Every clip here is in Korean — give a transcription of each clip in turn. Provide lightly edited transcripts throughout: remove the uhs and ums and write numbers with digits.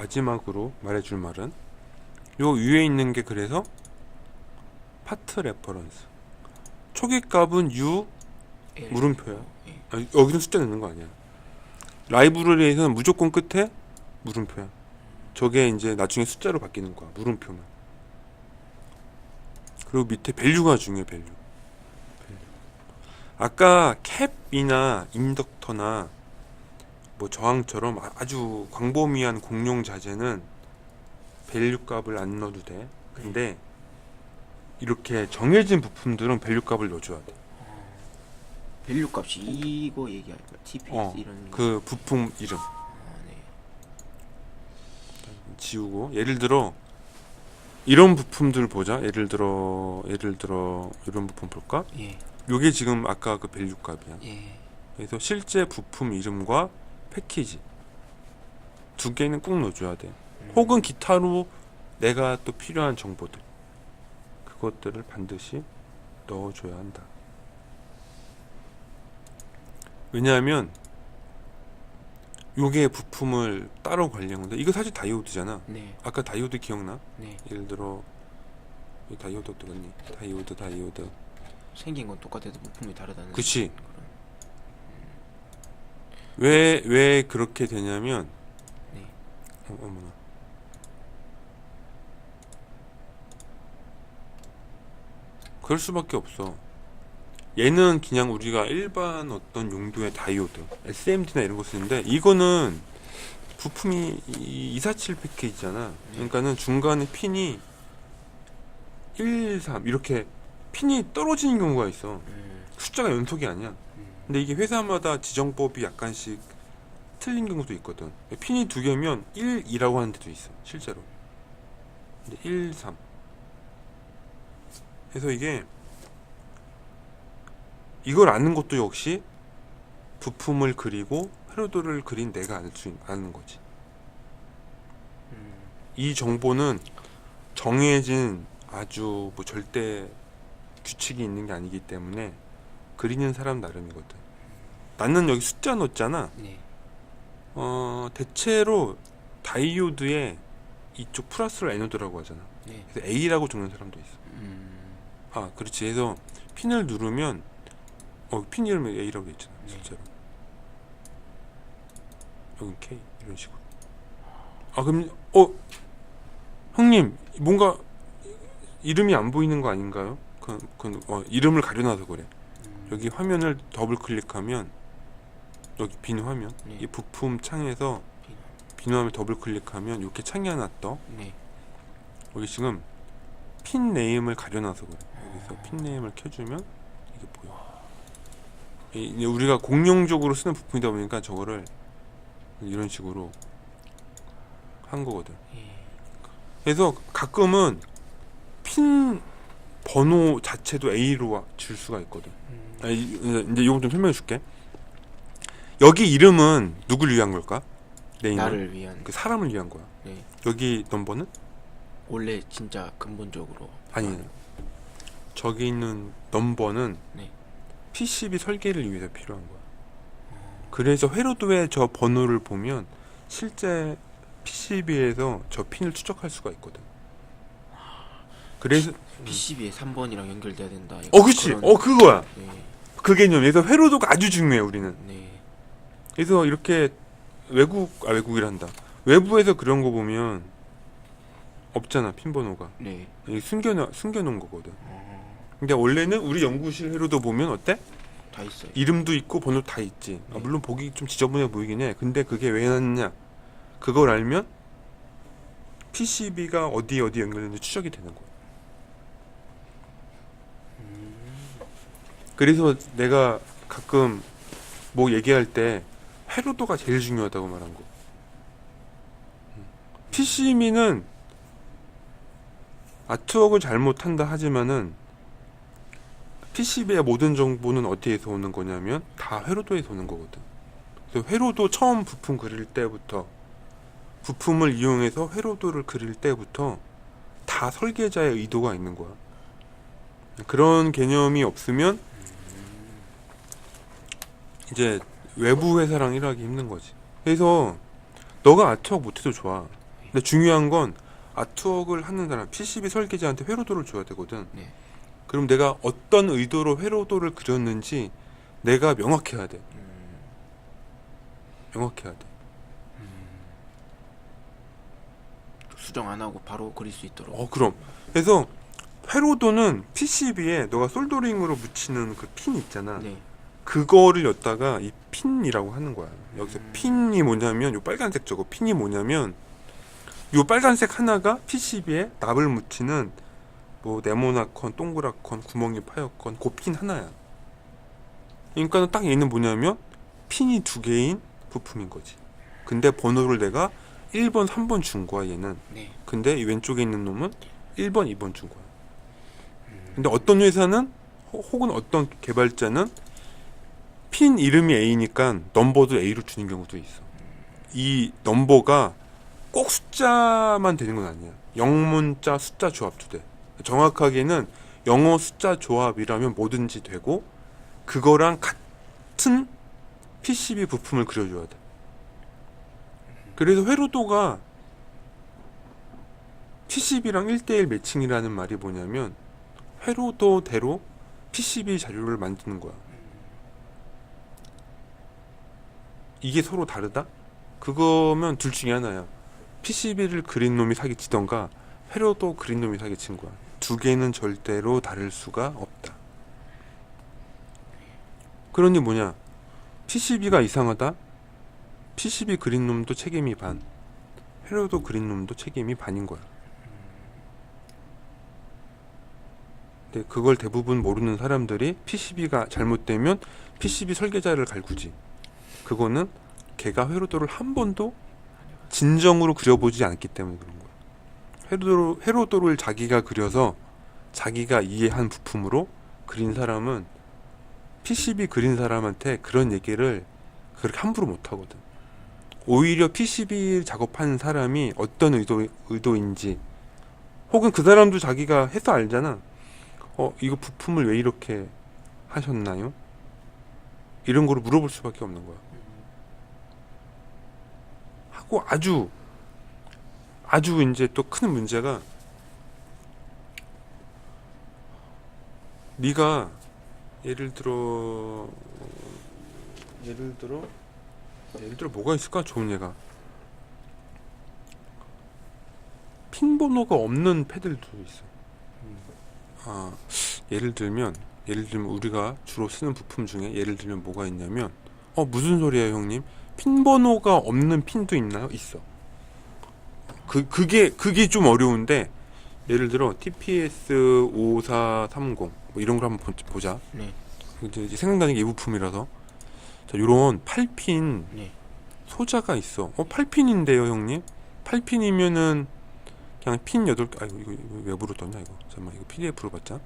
마지막으로 말해줄 말은 요 위에 있는 게 그래서 파트 레퍼런스. 초기값은 U 물음표야. 예. 여기서 숫자 넣는 거 아니야. 라이브러리에서는 무조건 끝에 물음표야. 저게 이제 나중에 숫자로 바뀌는 거야. 물음표만. 그리고 밑에 밸류가 중요해. 밸류. 아까 캡이나 인덕터나 뭐 저항처럼 아주 광범위한 공용 자재는 밸류 값을 안 넣어도 돼. 근데 이렇게 정해진 부품들은 밸류 값을 넣어줘야 돼. 밸류 값이 이거 얘기할 거야. TPS 이런. 그 부품 이름 네. 지우고, 예를 들어 이런 부품들 보자. 예를 들어 이런 부품 볼까? 예. 요게 지금 아까 그 밸류 값이야. 예. 그래서 실제 부품 이름과 패키지 두 개는 꼭 넣어줘야 돼. 혹은 기타로 내가 또 필요한 정보들, 그것들을 반드시 넣어줘야 한다. 왜냐하면 요게 부품을 따로 관리한 건데, 이거 사실 다이오드잖아. 네. 아까 다이오드 기억나? 네. 예를 들어 이 다이오드 어떠겠니? 다이오드 생긴 건 똑같아도 부품이 다르다는. 그치. 그런. 왜 그렇게 되냐면 네. 어머나, 그럴 수밖에 없어. 얘는 그냥 우리가 일반 어떤 용도의 다이오드, SMD나 이런 거 쓰는데, 이거는 부품이 247 패키지잖아. 그러니까는 중간에 핀이 1, 3 이렇게 핀이 떨어지는 경우가 있어. 숫자가 연속이 아니야. 근데 이게 회사마다 지정법이 약간씩 틀린 경우도 있거든. 핀이 두 개면 1, 2라고 하는 데도 있어, 실제로. 근데 1, 3. 그래서 이걸 아는 것도 역시 부품을 그리고 회로도를 그린 내가 아는 거지. 이 정보는 정해진 아주 뭐 절대 규칙이 있는 게 아니기 때문에 그리는 사람 나름이거든. 나는 여기 숫자 넣었잖아. 네. 대체로 다이오드에 이쪽 플러스를 에노드라고 하잖아. 네. 그래서 A라고 적는 사람도 있어. 아, 그렇지. 그래서 핀을 누르면 핀 이름이 A라고 돼 있잖아. 네. 실제로. 여긴 K 이런 식으로. 아, 그럼 형님 뭔가 이름이 안 보이는 거 아닌가요? 이름을 가려놔서 그래. 여기 화면을 더블 클릭하면, 여기 빈 화면, 네. 이 부품 창에서 빈 화면 더블 클릭하면 이렇게 창이 하나 떠. 네. 여기 지금 핀 네임을 가려놔서 그래. 여기서 핀 네임을 켜주면 이게 보여. 이제 우리가 공용적으로 쓰는 부품이다 보니까 저거를 이런 식으로 한 거거든. 예. 그래서 가끔은 핀 번호 자체도 A로 줄 수가 있거든. 이제 이거 좀 설명해 줄게. 여기 이름은 누굴 위한 걸까? 네임은? 나를 위한. 그 사람을 위한 거야. 네. 여기 넘버는? 원래 진짜 근본적으로. 아니, 저기 있는 넘버는 네. PCB 설계를 위해서 필요한 거야. 그래서 회로도의 저 번호를 보면 실제 PCB에서 저 핀을 추적할 수가 있거든. 그래서 PCB에 3번이랑 연결돼야 된다. 그치. 그거야. 네. 그 개념에서 회로도가 아주 중요해, 우리는. 네. 그래서 이렇게 외국이란다. 외부에서 그런 거 보면 없잖아, 핀 번호가. 네. 여기 숨겨놓은 거거든. 근데 원래는 우리 연구실 회로도 보면 어때? 다 있어요. 이름도 있고 번호도 다 있지. 네. 물론 보기 좀 지저분해 보이긴 해. 근데 그게 왜 해놨냐? 그걸 알면 PCB가 어디 연결되는지 추적이 되는 거야. 그래서 내가 가끔 뭐 얘기할 때 회로도가 제일 중요하다고 말한 거. PCB는 아트웍을 잘못한다 하지만은 PCB의 모든 정보는 어디에서 오는 거냐면 다 회로도에서 오는 거거든. 그래서 회로도 처음 부품 그릴 때부터, 부품을 이용해서 회로도를 그릴 때부터 다 설계자의 의도가 있는 거야. 그런 개념이 없으면 이제 외부 회사랑 일하기 힘든 거지. 그래서 너가 아트웍 못해도 좋아. 근데 중요한 건 아트웍을 하는 사람, PCB 설계자한테 회로도를 줘야 되거든. 네. 그럼 내가 어떤 의도로 회로도를 그렸는지 내가 명확해야 돼. 명확해야 돼. 수정 안 하고 바로 그릴 수 있도록. 그럼. 그래서 회로도는 PCB에 너가 솔더링으로 묻히는 그 핀 있잖아. 네. 그거를 였다가 이 핀이라고 하는 거야. 여기서 핀이 뭐냐면 요 빨간색 저거 핀이 뭐냐면 요 빨간색 하나가 PCB에 납을 묻히는 뭐 네모나건 동그랗건 구멍이 파였건 그 핀 하나야. 그러니까 딱 얘는 뭐냐면 핀이 두 개인 부품인 거지. 근데 번호를 내가 1번, 3번 준 거야 얘는. 네. 근데 이 왼쪽에 있는 놈은 1번, 2번 준 거야. 근데 어떤 회사는 혹은 어떤 개발자는 핀 이름이 A니까 넘버도 A로 주는 경우도 있어. 이 넘버가 꼭 숫자만 되는 건 아니야. 영문자 숫자 조합도 돼. 정확하게는 영어 숫자 조합이라면 뭐든지 되고 그거랑 같은 PCB 부품을 그려줘야 돼. 그래서 회로도가 PCB랑 1대1 매칭이라는 말이 뭐냐면 회로도대로 PCB 자료를 만드는 거야. 이게 서로 다르다? 그거면 둘 중에 하나야. PCB를 그린 놈이 사기치던가 회로도 그린 놈이 사기친 거야. 두 개는 절대로 다를 수가 없다. 그러니 뭐냐? PCB가 이상하다? PCB 그린 놈도 책임이 반, 회로도 그린 놈도 책임이 반인 거야. 근데 그걸 대부분 모르는 사람들이 PCB가 잘못되면 PCB 설계자를 갈구지. 그거는 걔가 회로도를 한 번도 진정으로 그려보지 않기 때문에 그런 거야. 회로도를 자기가 그려서 자기가 이해한 부품으로 그린 사람은 PCB 그린 사람한테 그런 얘기를 그렇게 함부로 못 하거든. 오히려 PCB 작업하는 사람이 어떤 의도인지 혹은 그 사람도 자기가 해서 알잖아. 이거 부품을 왜 이렇게 하셨나요? 이런 거를 물어볼 수밖에 없는 거야. 하고 아주 이제 또 큰 문제가 네가 예를 들어 뭐가 있을까? 좋은 예가 핀 번호가 없는 패들도 있어. 예를 들면 우리가 주로 쓰는 부품 중에 예를 들면 뭐가 있냐면 무슨 소리야 형님? 핀 번호가 없는 핀도 있나요? 있어. 그게 좀 어려운데 예를 들어 TPS 5430 뭐 이런 걸 한번 보자. 네. 이제 생각나는 게 이 부품이라서 자, 요런 8핀 네. 소자가 있어. 8핀인데요 형님? 8핀이면은 그냥 핀 8개 이거 외부로 떴냐 이거. 잠깐만 이거 PDF로 봤자.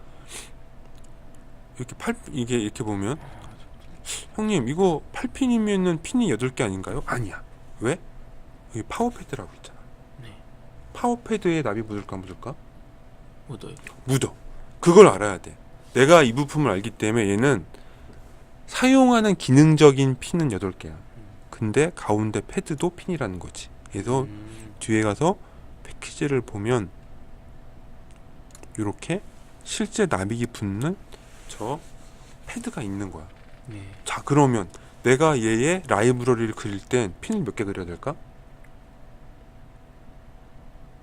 이게 이렇게 보면 형님 이거 8핀이면은 핀이 8개 아닌가요? 아니야. 왜? 여기 파워패드라고 있잖아. 네. 파워패드에 납이 묻을까 안 묻을까? 묻어요. 묻어. 그걸 알아야 돼. 내가 이 부품을 알기 때문에 얘는 사용하는 기능적인 핀은 8개야. 근데 가운데 패드도 핀이라는 거지. 그래서 뒤에 가서 패키지를 보면 이렇게 실제 납이 붙는 저 패드가 있는 거야. 네. 자 그러면 내가 얘의 라이브러리를 그릴 땐 핀을 몇 개 그려야 될까?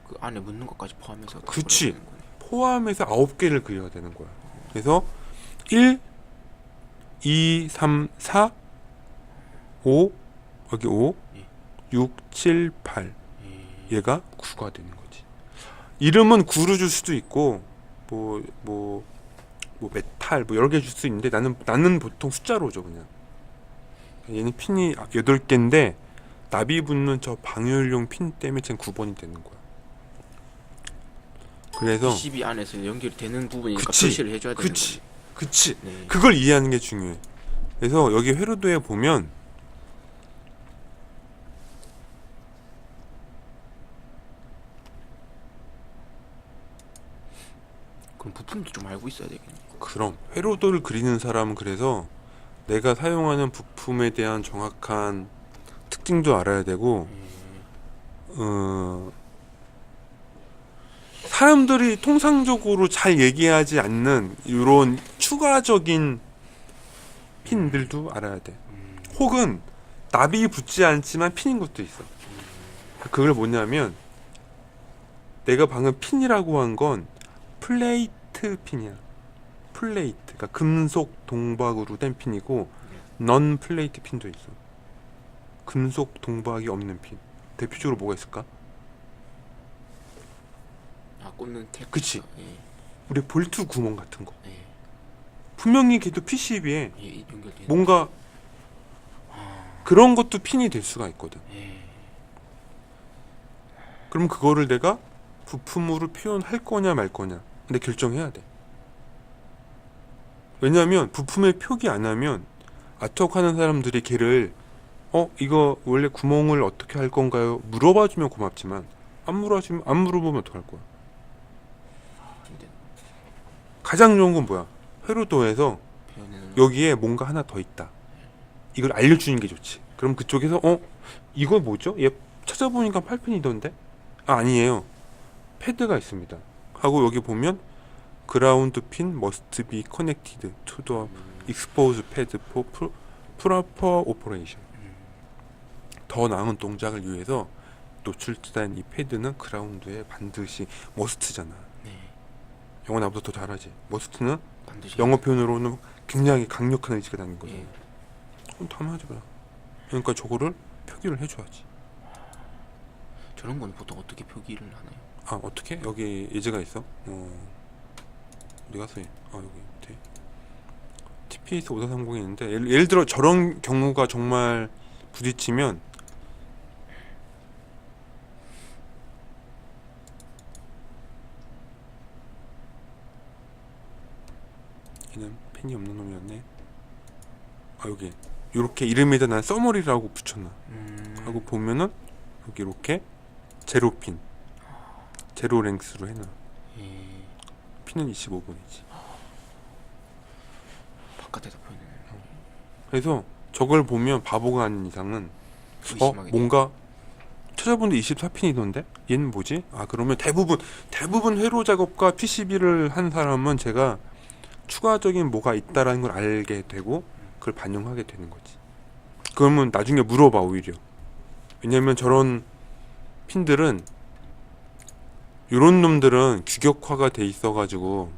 그 안에 묻는 것까지 포함해서. 그치. 포함해서 9개를 그려야 되는 거야. 그래서 1, 2, 3, 4, 5 여기 5, 예. 6, 7, 8 예. 얘가 9가 되는 거지. 이름은 9로 줄 수도 있고 뭐 메탈 뭐 여러 개 줄 수 있는데 나는 보통 숫자로 줘 그냥. 얘는 핀이 8개인데 납이 붙는 저 방열용 핀 때문에 지금 9번이 되는 거야. 그래서 PCB 안에서 연결되는 부분이니까 그치. 표시를 해줘야 되는 그치. 거네. 그치. 네. 그걸 이해하는 게 중요해. 그래서 여기 회로도에 보면 그럼 부품도 좀 알고 있어야 되겠네. 그럼 회로도를 그리는 사람은 그래서 내가 사용하는 부품에 대한 정확한 특징도 알아야 되고 사람들이 통상적으로 잘 얘기하지 않는 이런 추가적인 핀들도 알아야 돼. 혹은 납이 붙지 않지만 핀인 것도 있어. 그걸 뭐냐면 내가 방금 핀이라고 한 건 플레이트 핀이야. 플레이트. 그러니까 금속 동박으로 된 핀이고 넌 플레이트 핀도 있어. 금속 동박이 없는 핀. 대표적으로 뭐가 있을까? 아 꽂는 탭. 그치. 예. 우리 볼트 구멍 같은 거. 예. 분명히 걔도 PCB에 예. 연결돼. 뭔가 그런 것도 핀이 될 수가 있거든. 예. 그럼 그거를 내가 부품으로 표현할 거냐 말 거냐. 근데 결정해야 돼. 왜냐면 부품에 표기 안 하면 아트웍 하는 사람들이 걔를 이거 원래 구멍을 어떻게 할 건가요? 물어봐주면 고맙지만 안 물어보면 어떡할 거야? 근데 가장 좋은 건 뭐야? 회로도에서 표현에는 여기에 뭔가 하나 더 있다. 이걸 알려주는 게 좋지. 그럼 그쪽에서 이거 뭐죠? 얘 찾아보니까 8핀이던데? 아니에요. 패드가 있습니다. 하고 여기 보면 그라운드 핀 must be connected to the exposed pad for proper operation. 더 나은 동작을 위해서 노출된 이 패드는 그라운드에 반드시 must잖아. 네. 영어 나보다 더 잘하지. must는 반드시 영어 표현으로는 굉장히 강력한 의지가 나는 거죠. 예. 그럼 다만 하지 마라. 그러니까 저거를 표기를 해줘야지. 저런 건 보통 어떻게 표기를 하나요? 아 어떻게? 여기 예제가 있어. 어디 갔어? 여기 밑에 TPS 5430이 있는데 예를 들어 저런 경우가 정말 부딪히면 얘는 펜이 없는 놈이었네. 여기 요렇게 이름에다 난 써머리라고 붙였나. 하고 보면은 여기 이렇게 제로핀 제로 랭스로 해놔. 예. 핀은 25분이지. 바깥에다 표현을 그래서 저걸 보면 바보가 아닌 이상은 의심하게 뭔가 찾아보는데 24핀이던데? 얘는 뭐지? 그러면 대부분 회로 작업과 PCB를 한 사람은 제가 추가적인 뭐가 있다라는 걸 알게 되고 그걸 반영하게 되는 거지. 그러면 나중에 물어봐 오히려. 왜냐면 저런 핀들은 요런 놈들은 규격화가 돼 있어가지고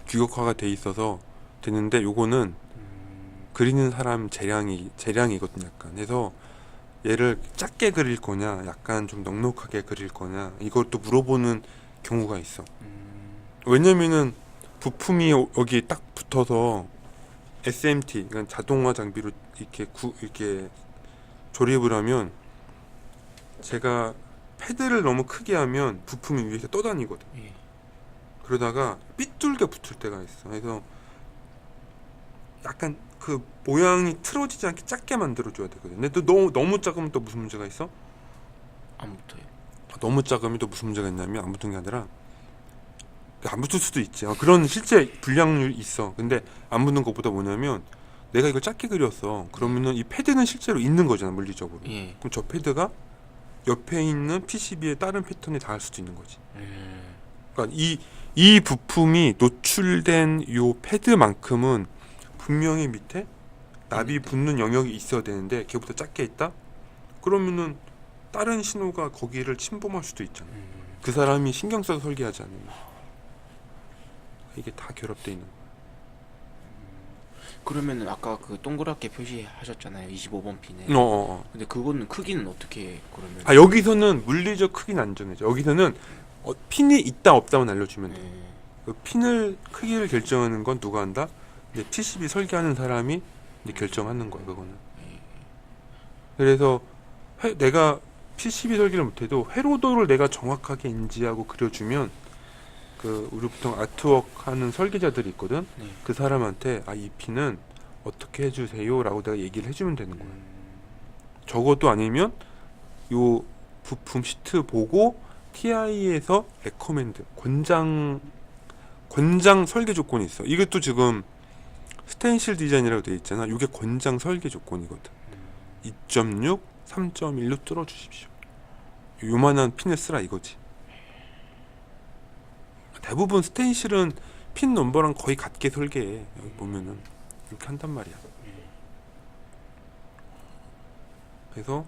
규격화가 돼 있어서 되는데 요거는 그리는 사람 재량이거든 약간. 해서 얘를 작게 그릴 거냐 약간 좀 넉넉하게 그릴 거냐 이것도 물어보는 경우가 있어. 왜냐면은 부품이 여기 딱 붙어서 SMT 그러니까 자동화 장비로 이렇게 조립을 하면 제가 패드를 너무 크게 하면 부품이 위에서 떠다니거든. 예. 그러다가 삐뚤게 붙을 때가 있어. 그래서 약간 그 모양이 틀어지지 않게 작게 만들어줘야 되거든. 근데 또 너무 작으면 또 무슨 문제가 있어? 안 붙어요. 너무 작으면 또 무슨 문제가 있냐면 안 붙은 게 아니라 안 붙을 수도 있지. 그런 실제 불량률이 있어. 근데 안 붙는 것보다 뭐냐면 내가 이걸 작게 그렸어. 그러면은 이 패드는 실제로 있는 거잖아 물리적으로. 예. 그럼 저 패드가 옆에 있는 PCB의 다른 패턴에 닿을 수도 있는 거지. 그러니까 이 부품이 노출된 요 패드만큼은 분명히 밑에 납이 붙는 영역이 있어야 되는데 걔보다 작게 있다? 그러면은 다른 신호가 거기를 침범할 수도 있잖아. 그 사람이 신경 써서 설계하지 않으면. 이게 다 결합돼 있는 거야. 그러면은 아까 그 동그랗게 표시하셨잖아요. 25번 핀에. 근데 그거는 크기는 어떻게 그러면? 여기서는 물리적 크기는 안 정해져. 여기서는 핀이 있다 없다만 알려주면 돼. 예. 그 핀을 크기를 결정하는 건 누가 한다? 이제 PCB 설계하는 사람이 이제 결정하는 거야. 그거는. 그래서 내가 PCB 설계를 못해도 회로도를 내가 정확하게 인지하고 그려주면 우리 보통 아트웍 하는 설계자들이 있거든. 네. 그 사람한테 이 핀은 어떻게 해주세요라고 내가 얘기를 해주면 되는 거야. 적어도 아니면 요 부품 시트 보고 TI에서 레코멘드 권장 설계 조건이 있어. 이것도 지금 스텐실 디자인이라고 되어 있잖아. 이게 권장 설계 조건이거든. 2.6, 3.1로 뚫어 주십시오. 요만한 핀을 쓰라 이거지. 대부분 스텐실은 핀 넘버랑 거의 같게 설계해. 여기 보면은 이렇게 한단 말이야. 그래서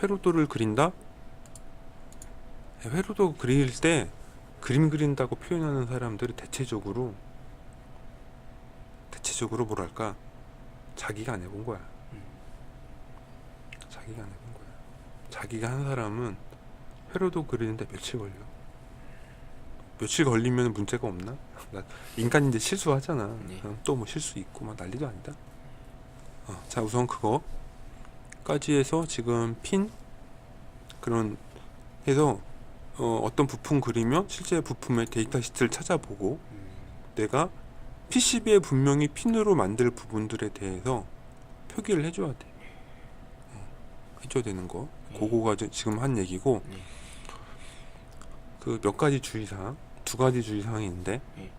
회로도를 그린다. 회로도 그릴 때 그림 그린다고 표현하는 사람들이 대체적으로 뭐랄까, 자기가 안 해본 거야. 자기가 안 해본 거야. 자기가 한 사람은 회로도 그리는데 며칠 걸려. 며칠 걸리면 문제가 없나? 인간인데 실수하잖아. 네. 또 뭐 실수 있고 막 난리도 아니다. 자, 우선 그거까지 해서 지금 핀 그런 해서 어떤 부품 그리면 실제 부품의 데이터 시트를 찾아보고 내가 PCB에 분명히 핀으로 만들 부분들에 대해서 표기를 해줘야 돼. 해줘야 되는 거. 그거가 지금 한 얘기고, 네. 그 몇 가지 주의사항, 2가지 주의사항이 있는데, 네.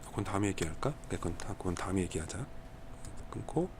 그건 다음에 얘기할까? 그건 다음에 얘기하자. 끊고.